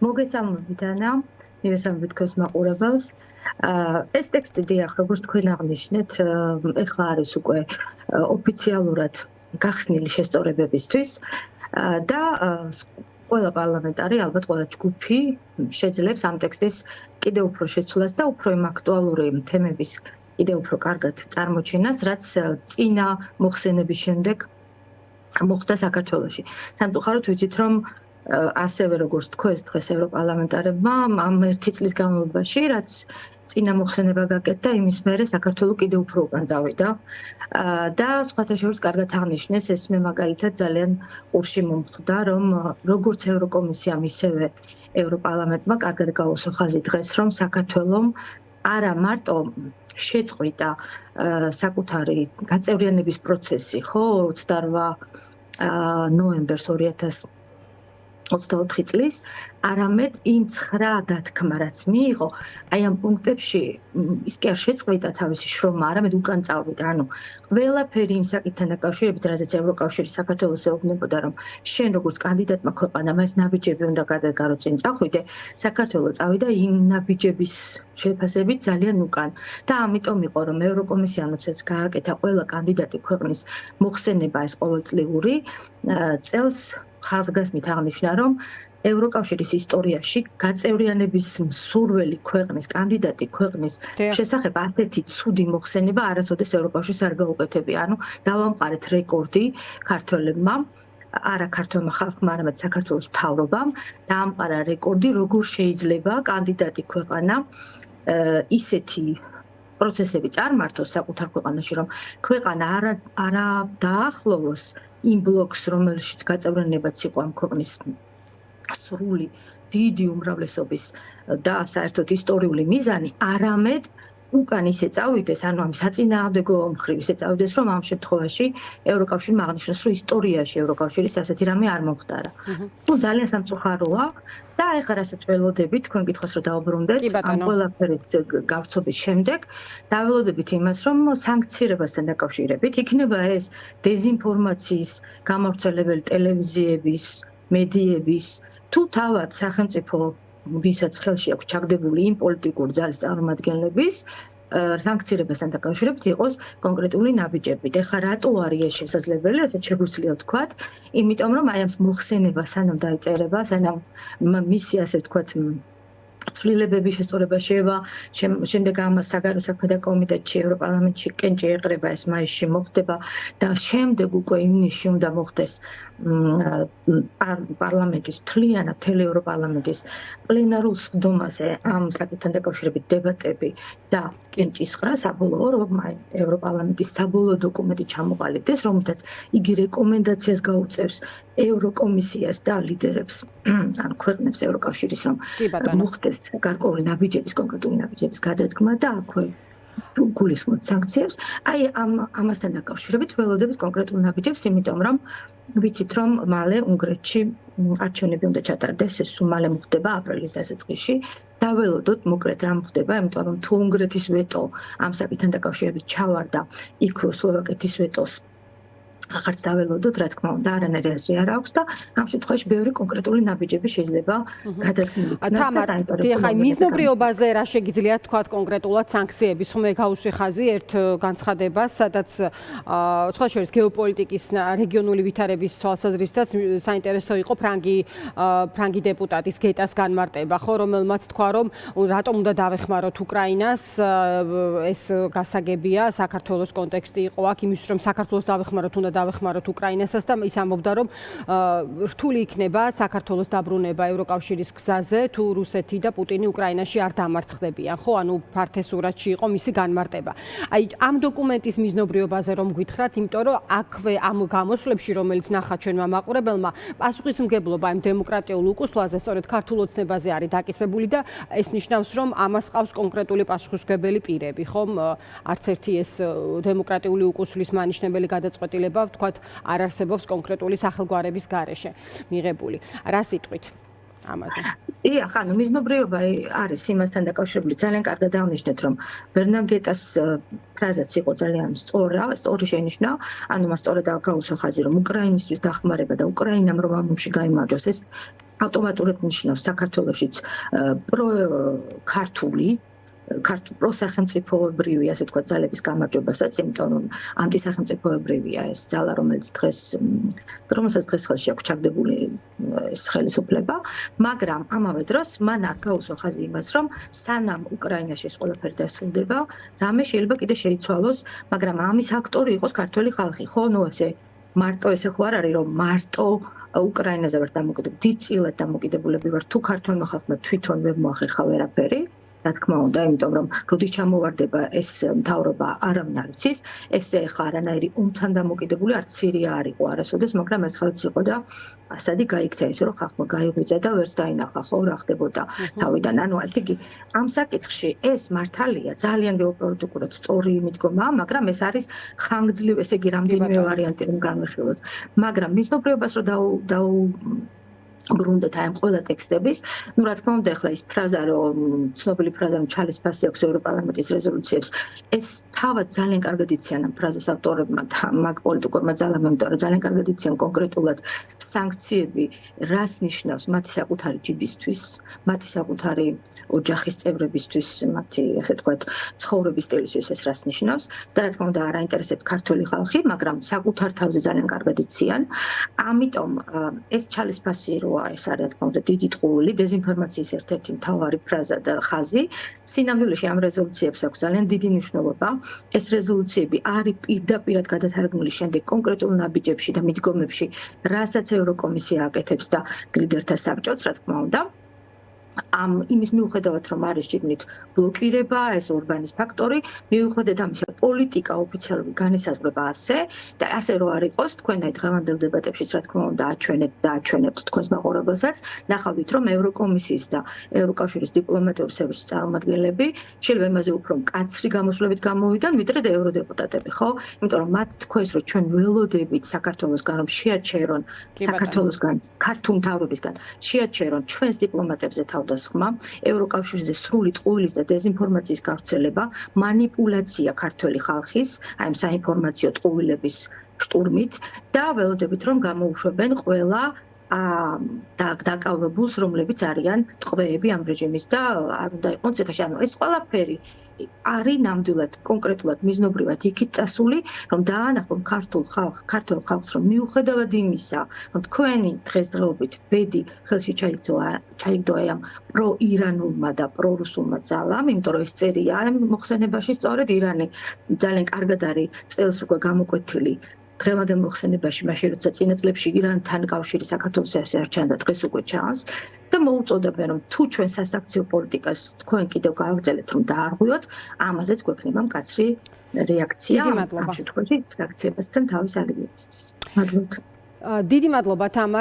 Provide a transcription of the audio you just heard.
მოგესალმებით ანა, მივესალმებით თქვენს მაყურებელს. ეს ტექსტი დიახ, როგორც თქვენ აღნიშნეთ, ეხლა არის უკვე ოფიციალურად გახსნილი შესწორებებისთვის და ყველა პარლამენტარი, ალბათ ყველა ჯგუფი შეძლებს ამ ტექსტის კიდევ უფრო შეცვლას და უფრო იმ აქტუალური თემების კიდევ უფრო კარგად წარმოჩენას, რაც წინა მოხსენების შემდეგ მოხდა საქართველოში. სამწუხაროდ ვიცით, რომ ასევე როგორც თქვენს დღეს ევროპარლამენტარებმა ამ ერთი წლის განმავლობაში, რაც წინა მოხსენება გაკეთდა, იმის მერე საქართველო კიდევ უფრო უკან წავიდა და სხვათა შორის კარგად აღნიშნეს, ეს მე მაგალითად ძალიან ყურში მომხვდა, რომ როგორც ევროკომისიამ, ისევე ევროპარლამენტმა კარგად გაუსვა ხაზი დღეს, რომ საქართველომ არა მარტო შეწყვიტა საკუთარი გაწევრიანების პროცესი, ხო, 28 ნოემბერს 2024 წლის, არამედ იმ 9 დათქმა, რაც მიიღო, აი ამ პუნქტებში ის კი არ შეწყვიტა თავისი შრომა, არამედ უკან წავიდა. ანუ ყველაფერი იმ საკითხთან დაკავშირებით, რაზეც ევროკავშირი საქართველოს ეუბნებოდა, რომ შენ როგორც კანდიდატმა ქვეყანამ ეს ნაბიჯები უნდა გადაგარო წინ წახვიდე, საქართველო წავიდა იმ ნაბიჯების შეფასებით ძალიან უკან. და ამიტომ იყო, რომ ევროკომისიანოც გააკეთა ყველა კანდიდატი ქვეყნის მოხსენება ეს ყოველწლიური წელს ხაზგასმით აღნიშნა, რომ ევროკავშირის ისტორიაში გაწევრიანების მსურველი ქვეყნის კანდიდატი ქვეყნის შესახებ ასეთი ცუდი მოხსენება არასოდეს ევროკავშირს არ გაუკეთებია. ანუ დავამყარეთ რეკორდი ქართველებმა, არა ქართველმა ხალხმა, არამედ საქართველოს მთავრობამ დაამყარა რეკორდი, როგორ შეიძლება კანდიდატი ქვეყანა ისეთი პროცესები წარმართოს საკუთარ ქვეყანაში, რომ ქვეყანა არა დაახლოვოს იმ ბლოკს, რომელშიც გაწევრიანებაც იყო ამ ქვეყნის სრული დიდი უმრავლესობის და საერთოდ ისტორიული მიზანი, არამედ უკან ისე წავიდეს, ანუ ამ საწინააღმდეგო მხრივ ისე წავიდეს, რომ ამ შემთხვევაში ევროკავშირმა აღნიშნოს, რომ ისტორიაში ევროკავშირის ასეთი რამე არ მომხდარა. ნუ ძალიან სამწუხაროა და ეხლა რასაც ველოდებით, თქვენ გითხრას რომ დავუბრუნდეთ ამ ყველაფერის გავრცობის შემდეგ, დაველოდებით იმას, რომ სანქცირებასთან დაკავშირებით იქნება ეს დეზინფორმაციის გამავრცელებელი ტელევიზიების, მედიების თუ თავად სახელმწიფო ვისაც ხელში აქვს ჩაგდებული იმ პოლიტიკური ძალის წარმომადგენლების სანქცირებასთან დაკავშირებით იყოს კონკრეტული ნაბიჯები. ეხლა რატო არის ეს შესაძლებელი, ასე შეგვიძლია ვთქვათ, იმიტომ რომ აი ამ მოხსენება სანამ დაიწერება, სანამ მისი ასე ვთქვათ ცვლილებების შესწორება შევა, შემდეგ ამას საგარეო საქმეთა კომიტეტში ევროპარლამენტში კენჭი ეყრება, ეს მაისში მოხდება და შემდეგ უკვე ივნისში უნდა მოხდეს პარლამენტის მთლიანად მთელი ევროპარლამენტის პლენარულ სხდომაზე ამ საკითხთან დაკავშირებით დებატები და კენჭისყრა საბოლოო რომ ევროპარლამენტის საბოლოო დოკუმენტი ჩამოყალიბდეს, რომელთაც იგი რეკომენდაციას გაუწევს ევროკომისიას და ლიდერებს, ანუ ქვეყნებს ევროკავშირის, რომ მოხდეს გარკვეული ნაბიჯების, კონკრეტული ნაბიჯების გადადგმა და აქვე გულისხმობ სანქციებს. აი ამასთან დაკავშირებით ველოდებით კონკრეტულ ნაბიჯებს, იმიტომ რომ ვიცით, რომ მალე უნგრეთში არჩევნები უნდა ჩატარდეს, ეს მალე მოხდება აპრილის დასაწყისში. დაველოდოთ მოკლედ რა მოხდება, იმიტომ რომ თუ უნგრეთის ვეტო ამ საკითხთან დაკავშირებით ჩავარდა, იქ რო სლოვაკეთის ვეტოს აღარც დაველოდოთ, რა თქმა უნდა, არანაირი აზრი არ აქვს და ამ შემთხვევაში ბევრი კონკრეტული ნაბიჯები შეიძლება გადადგმული იქნას და საინტერესო. აი მიზნობრიობაზე რა შეგიძლიათ თქვა კონკრეტულად სანქციების, ხომ მე გავუსვი ხაზი ერთ განცხადებას, სადაც სხვა შორის გეოპოლიტიკის რეგიონული ვითარების თვალსაზრისითაც საინტერესო იყო ფრანგი დეპუტატის გეტას განმარტება, ხო, რომელმაც თქვა, რომ რატომ უნდა დავეხმაროთ უკრაინას, ეს გასაგებია, საქართველოს კონტექსტი იყო აქ იმის, რომ საქართველოს დავეხმაროთ, უნდა დავეხმაროთ უკრაინასაც და ის ამბობდა, რომ რთული იქნება საქართველოს დაბრუნება ევროკავშირის გზაზე, თუ რუსეთი და პუტინი უკრაინაში არ დამარცხდებიან, ხო, ანუ ფართესურათში იყო მისი განმარტება. აი ამ დოკუმენტის მიზნობრიობაზე რომ გითხრათ, იმიტომ რომ აქვე ამ გამოსვლებში, რომელიც ნახა ჩვენმა მაყურებელმა, პასუხისმგებლობა იმ დემოკრატიულ უკუსლაზე, სწორედ ქართულ ოცნებაზე არის დაკისრებული და ეს ნიშნავს, რომ ამას ყავს კონკრეტული პასუხისმგებელი პირები, ხომ? არც ერთი ეს დემოკრატიული უკუსლის მანიშნებელი გადაწყვეტილება ვთქვათ, არ არსებობს კონკრეტული სახელგვარების გარეშე მიღებული. რა სიტყვით ამაზე? დიახ, ანუ მიზნობრიობა არის იმასთან დაკავშირებული. ძალიან კარგად აღნიშნეთ, რომ ბერნაბკეტას ფრაზაც იყო ძალიან სწორი შენიშნა, ანუ მას სწორად გაუსვა ხაზი, რომ უკრაინისთვის დახმარება და უკრაინამ რომ ამ ომში გაიმარჯვოს, ეს ავტომატურად ნიშნავს საქართველოშიც ქართული პროსახელმწიფოებრივი, ასე ვთქვათ, ძალების გამარჯვებასაც, იმიტომ რომ ანტისახელმწიფოებრივია ეს ძალა, რომელსაც დღეს ხელში აქვს ჩაგდებული ეს ხელისუფლება, მაგრამ ამავე დროს მან არ გაუსვა ხაზი იმას, რომ სანამ უკრაინაში ეს ყველაფერი დასრულდება, რამე შეიძლება კიდე შეიცვალოს, მაგრამ ამის აქტორი იყოს ქართველი ხალხი. ხო, მარტო ესე ხო არ არის, რომ მარტო უკრაინაზე ვარ დამოკიდებული, დიდწილად დამოკიდებულები ვარ თუ ქართველმა ხალხმა თვითონ ვერ მოახერხა ვერაფერი. რა თქმა უნდა, იმიტომ რომ როდის ჩამოვარდება ეს მთავრობა არავინ არ იცის, ესე ხა არანაირი ომთან დამოკიდებული არც სირია არ იყო არასოდეს, მაგრამ ერთხელაც იყო და ასადი გაიქცა ისე რომ ხალხმა გაიღვიძა და ვერც დაინახა ხო რა ხდებოდა თავიდან. ანუ ასე იგი ამ საკითხში ეს მართალია ძალიან გეოპოლიტიკურად სწორი მიდგომაა, მაგრამ ეს არის ხანგრძლივ, ესე იგი რამდენიმე ვარიანტი რომ განვიხილოთ. მაგრამ მიზნობრიობას რომ ბრუნდეთ აი ამ ყველა ტექსტების, რა თქმა უნდა, ახლა ის ფრაზა, რომ ცნობილი ფრაზა, რომ ჩალის ფასი აქვს ევროპარლამენტის რეზოლუციებს, ეს თავად ძალიან კარგად იციან ამ ფრაზას ავტორებმა და მაგ პოლიტიკურმა ძალამ, იმიტომ რომ ძალიან კარგად იციან კონკრეტულად სანქციები რას ნიშნავს მათი საკუთარი ჯიბისთვის, მათი საკუთარი ოჯახის წევრებისთვის, მათი, ასე ვთქვათ, ცხოვრების სტილისთვის ეს რას ნიშნავს და რა თქმა უნდა, არ აინტერესებთ ქართველი ხალხი, მაგრამ საკუთარ თავზე ძალიან კარგად იციან. ამიტომ ეს ჩალის ფასი ეს არის, რა თქმა უნდა, დიდი ტყუილი, დეზინფორმაციის ერთ-ერთი მთავარი ფრაზა და ხაზი. სინამდვილეში ამ რეზოლუციებს აქვს ძალიან დიდი მნიშვნელობა. ეს რეზოლუციები არის პირდაპირად გადათარგმნილი შემდეგ კონკრეტულ ნაბიჯებში და მიდგომებში, რასაც ევროკომისია აკეთებს და ლიდერთა საბჭოც, რა თქმა უნდა. იმის მიუხედავად, რომ არის შიგნით ბლოკირება, ეს ორბანის ფაქტორი, მიუხედავად ამისა, პოლიტიკა ოფიციალური განისაზღვრება ასე და ასე რო არ იყოს, თქვენ აი დღევანდელ დებატებშიც, რა თქმა უნდა, აჩვენებთ თქვენს მაყურებელსაც, ნახავთ, რომ ევროკომისიის და ევროკავშირის დიპლომატიური სერვისის წარმომადგენლები შეიძლება იმაზე უფრო მკაცრი გამოსვლებით გამოვიდნენ, ვიდრე ევროდეპუტატები, ხო? იმიტომ რომ მათ თქვენს, რომ ჩვენ ველოდებით საქართველოსგან რომ შეაჩერონ საქართველოსგან, ქართულ მთავრობისგან შეაჩერონ ჩვენს დიპლომატებზე თავდასხმა, ევროკავშირზე სრული ტყუილის და დეზინფორმაციის გავრცელება, მანიპულაცია ქართველი ხალხის, აი ამ საინფორმაციო ტყუილების შტურმით და ველოდებით რომ გამოუშვებენ ყველა დაკავებულს, რომლებიც არიან ტყვეები ამ რეჟიმის და არ უნდა იყოს ციხეში. ანუ ეს ყველაფერი არის ნამდვილად კონკრეტულად მიზნობრივად იქით წასული, რომ დაანახონ ქართულ ხალხს, რომ მიუხედავად იმისა, რომ თქვენი დღესდღეობით ბედი ხელში ჩაიგდო ამ პროირანულმა და პრორუსულმა ძალამ, იმიტომ რომ ეს წერია ამ მოხსენებაში სწორედ ირანი ძალიან კარგად არის წელს უკვე გამოკვეთილი დღევანდელ მოხსენებაში, მაშინ როცა წინა წლებში ირანთან კავშირი საქართველოს არ ჩანდა, დღეს უკვე ჩანს და მოუწოდებენ, რომ თუ ჩვენ სასაქციო პოლიტიკას თქვენ კიდევ გავაგრძელებთ, რომ დაარღვიოთ, ამაზეც გვექნება მკაცრი რეაქცია ამ შემთხვევაში საქციებასთან თავის ალიანსისთვის. მადლობთ. დიდი მადლობა თამარ.